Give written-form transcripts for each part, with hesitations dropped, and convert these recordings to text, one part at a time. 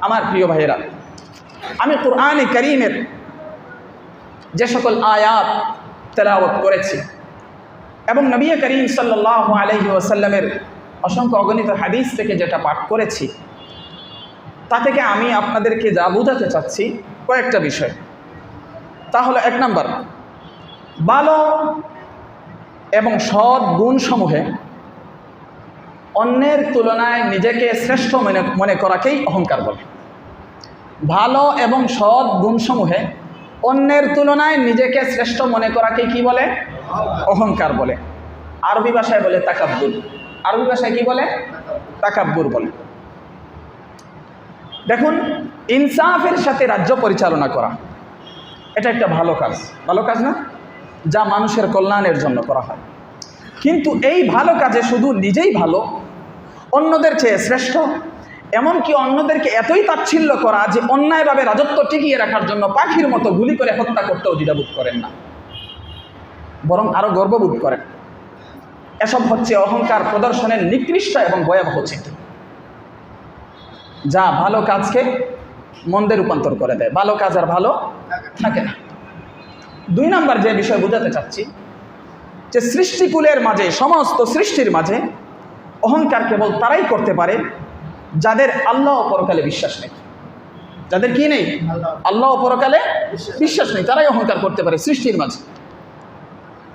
আমার প্রিয় ভাইয়েরা, আমি কুরআনে কারীমের যে সকল আয়াত তেলাওয়াত করেছি এবং নবী করিম সাল্লাল্লাহু আলাইহি ওয়াসাল্লামের অসংখ্য অগণিত হাদিস থেকে যেটা পাঠ করেছি, তা থেকে আমি আপনাদেরকে যা বোঝাতে চাচ্ছি কয়েকটা বিষয়। তা হলো, 1 নম্বর, ভালো এবং সৎ গুণসমূহে অন্যের তুলনায় নিজেকে শ্রেষ্ঠ মনে করাকেই অহংকার বলে। ভালো এবং সৎ গুণসমূহে অন্যের তুলনায় নিজেকে শ্রেষ্ঠ মনে করাকে কি বলে? অহংকার বলে। আরবি ভাষায় বলে তাকাব্বুর। আরবি ভাষায় কি বলে? তাকাব্বুর বলে। দেখুন, ইনসাফের সাথে রাজ্য পরিচালনা করা এটা একটা ভালো কাজ। ভালো কাজ না? যা মানুষের কল্যাণের জন্য করা হয়। কিন্তু এই ভালো কাজে শুধু নিজেই ভালো, অন্যদের চেয়ে শ্রেষ্ঠ, এমনকি অন্যদেরকে এতই তাচ্ছিল্য করা যে অন্যায়ভাবে রাজত্ব টিকিয়ে রাখার জন্য পাখির মতো গুলি করে হত্যা করতেও দ্বিধাবোধ করেন না, বরং আরো গর্ববোধ করেন। এসব হচ্ছে অহংকার প্রদর্শনের নিকৃষ্ট এবং ভয়াবহ চিত্র, যা ভালো কাজকে মন্দে রূপান্তর করে দেয়। ভালো কাজ আর ভালো থাকে না। 2 নম্বর যে বিষয় বোঝাতে চাচ্ছি, যে সৃষ্টিকুলের মাঝে, সমস্ত সৃষ্টির মাঝে অহংকার কেবল তারাই করতে পারে যাদের আল্লাহ ও পরকালে বিশ্বাস নেই। যাদের কি নেই? আল্লাহ ও পরকালে বিশ্বাস নেই, তারাই অহংকার করতে পারে সৃষ্টির মাঝে।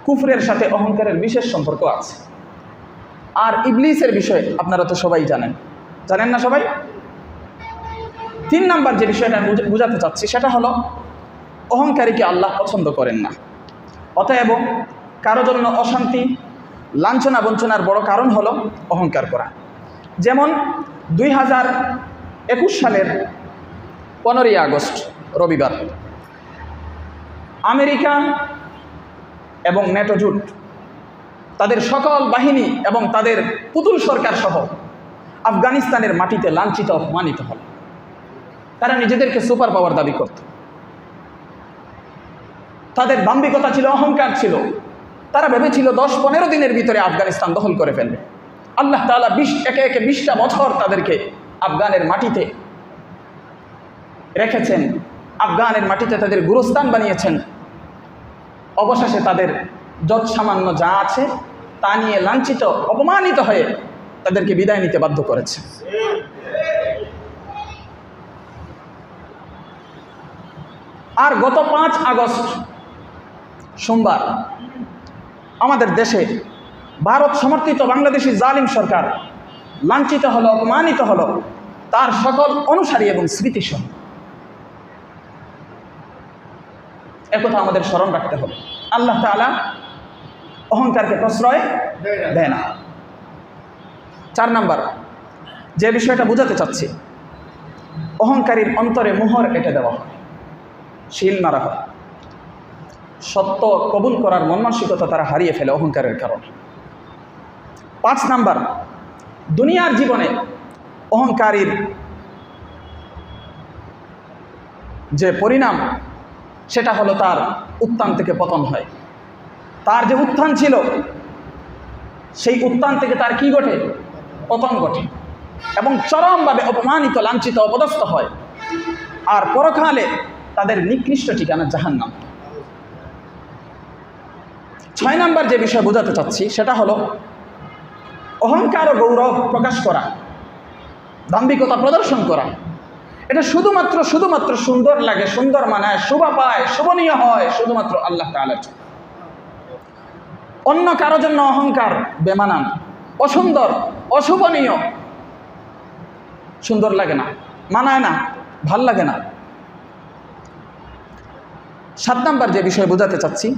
কুফরের সাথে অহংকারের বিশেষ সম্পর্ক আছে। আর ইবলিসের বিষয়ে আপনারা তো সবাই জানেন, জানেন না সবাই? 3 নম্বর যে বিষয়টা বোঝাতে চাচ্ছি সেটা হলো, অহংকারীকে আল্লাহ পছন্দ করেন না। অতএব কারো জন্য অশান্তি, লাঞ্ছনা বঞ্চনার বড় কারণ হলো অহংকার করা। যেমন 2021 সালের 15ই আগস্ট রবিবার আমেরিকা এবং নেটো জোট তাদের সকল বাহিনী এবং তাদের পুতুল সরকার সহ আফগানিস্তানের মাটিতে লাঞ্ছিত, অপমানিত হল। তারা নিজেদেরকে সুপার পাওয়ার দাবি করত। তাদের দাম্ভিকতা ছিল, অহংকার ছিল। তারা ভেবেছিল 10-15 দিনের ভিতরে আফগানিস্তান দখল করে ফেলবে। আল্লাহ তাআলা একে একে 20টা বছর তাদেরকে আফগানের মাটিতে রেখেছেন, আফগানের মাটিতে তাদের গুরুস্থান বানিয়েছেন। অবশেষে তাদের যত সামান্য যা আছে তা নিয়ে লাঞ্ছিত, অপমানিত হয়ে তাদেরকে বিদায় নিতে বাধ্য করেছে। আর গত 5 আগস্ট সোমবার আমাদের দেশে ভারত সমর্থিত বাংলাদেশি জালিম সরকার লাঞ্ছিত হলো, অপমানিত হলো, তার সকল অনুসারী এবং স্মৃতিসহ। একথা আমাদের স্মরণ রাখতে হবে। আল্লাহ তাআলা অহংকারকে প্রশ্রয় দেয় না। 4 নম্বর যে বিষয়টা বোঝাতে চাচ্ছি, অহংকারীর অন্তরে মোহর এঁটে দেওয়া হয়, শিল মারা হয়। সত্য কবুল করার মন মানসিকতা তারা হারিয়ে ফেলে অহংকারের কারণে। 5 নম্বর, দুনিয়ার জীবনে অহংকারীর যে পরিণাম সেটা হলো তার উত্থান থেকে পতন হয়। তার যে উত্থান ছিল সেই উত্থান থেকে তার কি ঘটে? পতন ঘটে এবং চরমভাবে অপমানিত, লাঞ্ছিত, অপদস্থ হয়। আর পরকালে তাদের নিকৃষ্ট ঠিকানা জাহান্নাম। 6 নম্বর যে বিষয় বোঝাতে চাচ্ছি সেটা হলো, অহংকার ও গৌরব প্রকাশ করা, দাম্ভিকতা প্রদর্শন করা, এটা শুধুমাত্র সুন্দর লাগে, সুন্দর মানায়, শোভা পায়, শোভনীয় হয় শুধুমাত্র আল্লাহ তাআলার জন্য। অন্য কারো জন্য অহংকার বেমানান, অসুন্দর, অশোভনীয়, সুন্দর লাগে না, মানায় না, ভাল লাগে না। 7 নম্বর যে বিষয় বোঝাতে চাচ্ছি,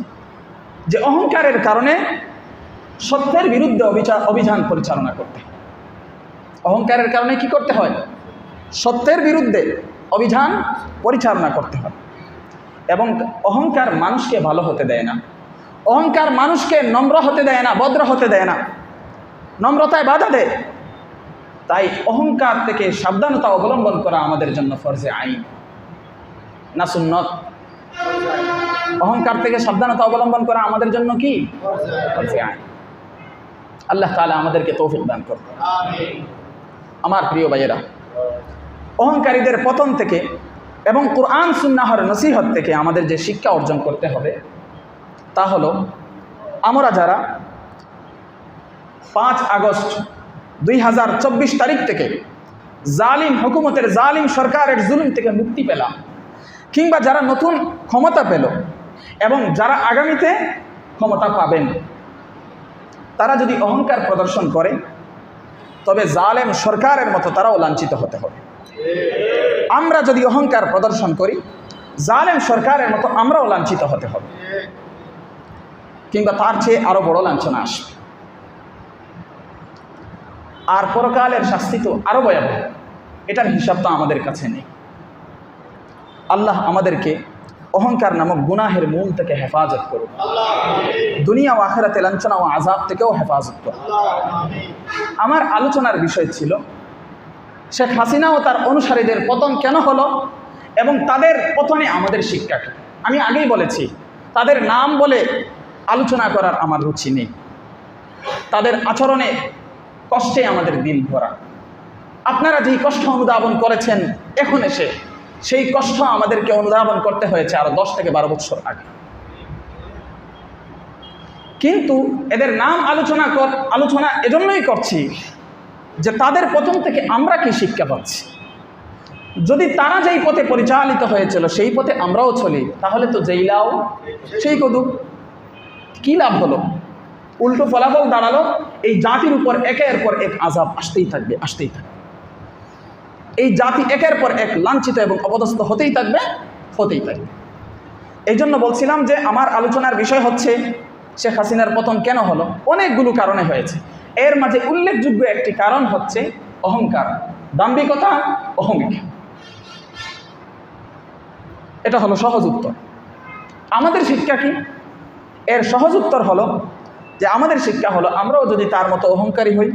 যে অহংকারের কারণে সত্যের বিরুদ্ধে অভিযান পরিচালনা করতে। অহংকারের কারণে কি করতে হয়? সত্যের বিরুদ্ধে অভিযান পরিচালনা করতে হয়। এবং অহংকার মানুষকে ভালো হতে দেয় না। অহংকার মানুষকে নম্র হতে দেয় না, ভদ্র হতে দেয় না, নম্রতায় বাধা দেয়। তাই অহংকার থেকে সাবধানতা অবলম্বন করা আমাদের জন্য ফরজে আইন, না সুন্নত? অহংকার থেকে সাবধানতা অবলম্বন করা আমাদের জন্য কি? ফরজে আইন। আল্লাহ তাআলা আমাদেরকে তৌফিক দান করুন। আমার প্রিয় ভাইয়েরা, অহংকারীদের পতন থেকে এবং কোরআন সুন্নাহর নসিহত থেকে আমাদের যে শিক্ষা অর্জন করতে হবে তা হলো, আমরা যারা 5 আগস্ট 2024 তারিখ থেকে জালিম হুকুমতের, জালিম সরকারের জুলুম থেকে মুক্তি পেলাম, কিংবা যারা নতুন ক্ষমতা পেল এবং যারা আগামীতে ক্ষমতা পাবেন, তারা যদি অহংকার প্রদর্শন করে তবে জালেম সরকারের মতো তারাও লাঞ্ছিত হতে হবে। আমরা যদি অহংকার প্রদর্শন করি জালেম সরকারের মতো আমরাও লাঞ্ছিত হতে হবে, কিংবা তার চেয়ে আরো বড় লাঞ্ছনা আসবে। আর পরকালের শাস্তি তো আরো ভয়াবহ, এটার হিসাব তো আমাদের কাছে নেই। আল্লাহ আমাদেরকে অহংকার নামক গুনাহের মূল থেকে হেফাজত করুন, দুনিয়া ও আখিরাতে লাঞ্ছনা ও আযাব থেকেও হেফাজত করুন। আমার আলোচনার বিষয় ছিল শেখ হাসিনা ও তার অনুসারীদের পতন কেন হলো এবং তাদের পতনে আমাদের শিক্ষা কি। আমি আগেই বলেছি, তাদের নাম বলে আলোচনা করার আমার রুচি নেই, তাদের আচরণে কষ্টে আমাদের দিন ভরা। আপনারা যেই কষ্ট অনুধাবন করেছেন এখন এসে, সেই কষ্ট আমাদেরকে অনুধাবন করতে হয়েছে আরো 10 থেকে 12 বছর আগে। কিন্তু এদের নাম আলোচনা এজন্যই করছি যে তাদের পতন থেকে আমরা কি শিক্ষা পাচ্ছি। যদি তারা যেই পথে পরিচালিত হয়েছিল সেই পথে আমরাও চলি, তাহলে তো যেই লাও সেই কদু, কি লাভ হলো? উল্টো ফলাফল দাঁড়ালো এই জাতির উপর একের পর এক আযাব আসতেই থাকবে। এই জাতি একের পর এক লাঞ্ছিত এবং অপদস্থ হতেই থাকবে। এই জন্য বলছিলাম যে আমার আলোচনার বিষয় হচ্ছে শেখ হাসিনার পতন কেন হলো। অনেকগুলো কারণে হয়েছে, এর মাঝে উল্লেখযোগ্য একটি কারণ হচ্ছে অহংকার, দাম্ভিকতা, অহমিকা। এটা হলো সহজ উত্তর। আমাদের শিক্ষা কি? এর সহজ উত্তর হলো যে আমাদের শিক্ষা হলো আমরাও যদি তার মতো অহংকারী হই,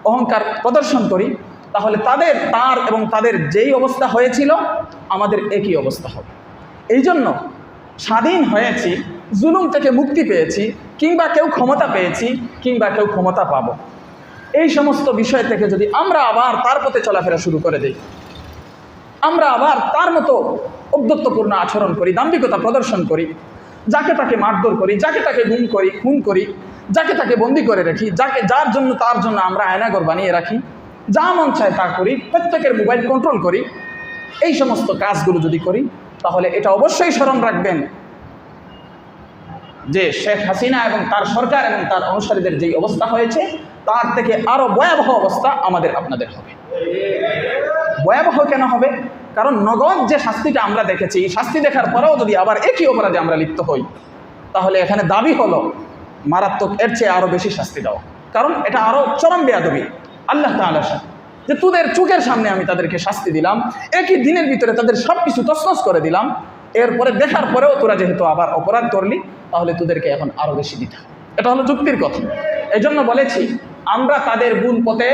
অহংকার প্রদর্শন করি, তাহলে তার এবং তাদের যেই অবস্থা হয়েছিল আমাদের একই অবস্থা হবে। এই জন্য স্বাধীন হয়েছি, জুলুম থেকে মুক্তি পেয়েছি, কিংবা কেউ ক্ষমতা পেয়েছি, কিংবা কেউ ক্ষমতা পাবো, এই সমস্ত বিষয় থেকে যদি আমরা আবার তার পথে চলাফেরা শুরু করে দিই, আমরা আবার তার মতো ঔদ্ধত্যপূর্ণ আচরণ করি, দাম্ভিকতা প্রদর্শন করি, যাকে তাকে মারধর করি, যাকে তাকে খুন করি, যাকে তাকে বন্দি করে রাখি, যার জন্য তার জন্য আমরা আয়নাঘর বানিয়ে রাখি, যা মন চায় তা করি, প্রত্যেকের মোবাইল কন্ট্রোল করি, এই সমস্ত কাজগুলো যদি করি, তাহলে এটা অবশ্যই স্মরণ রাখবেন যে শেখ হাসিনা এবং তার সরকার এবং তার অনুসারীদের যেই অবস্থা হয়েছে তার থেকে আরো ভয়াবহ অবস্থা আমাদের আপনাদের হবে। ভয়াবহ কেন হবে? কারণ নগদ যে শাস্তিটা আমরা দেখেছি, শাস্তি দেখার পরেও যদি আবার একই অপরাধে আমরা লিপ্ত হই, তাহলে এখানে দাবি হলো মারাত্মক, এর চেয়ে আরো বেশি শাস্তি দেওয়া। কারণ এটা আরো চরম বেয়াদবি আল্লাহ তাআলার সাথে, যে তোদের চোখের সামনে আমি তাদেরকে শাস্তি দিলাম, একই দিনের ভিতরে তাদের সব কিছু তছনছ করে দিলাম, এরপরে দেখার পরেও তোরা যেহেতু আবার অপরাধ করলি, তাহলে তোদেরকে এখন আরো বেশি দিতে হবে। এটা হলো যুক্তির কথা। এই জন্য বলেছি আমরা তাদের ভুল পথে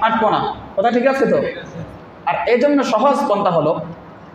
হাঁটবো না, কথা ঠিক আছে তো? আর এই জন্য সহজ পন্থা হলো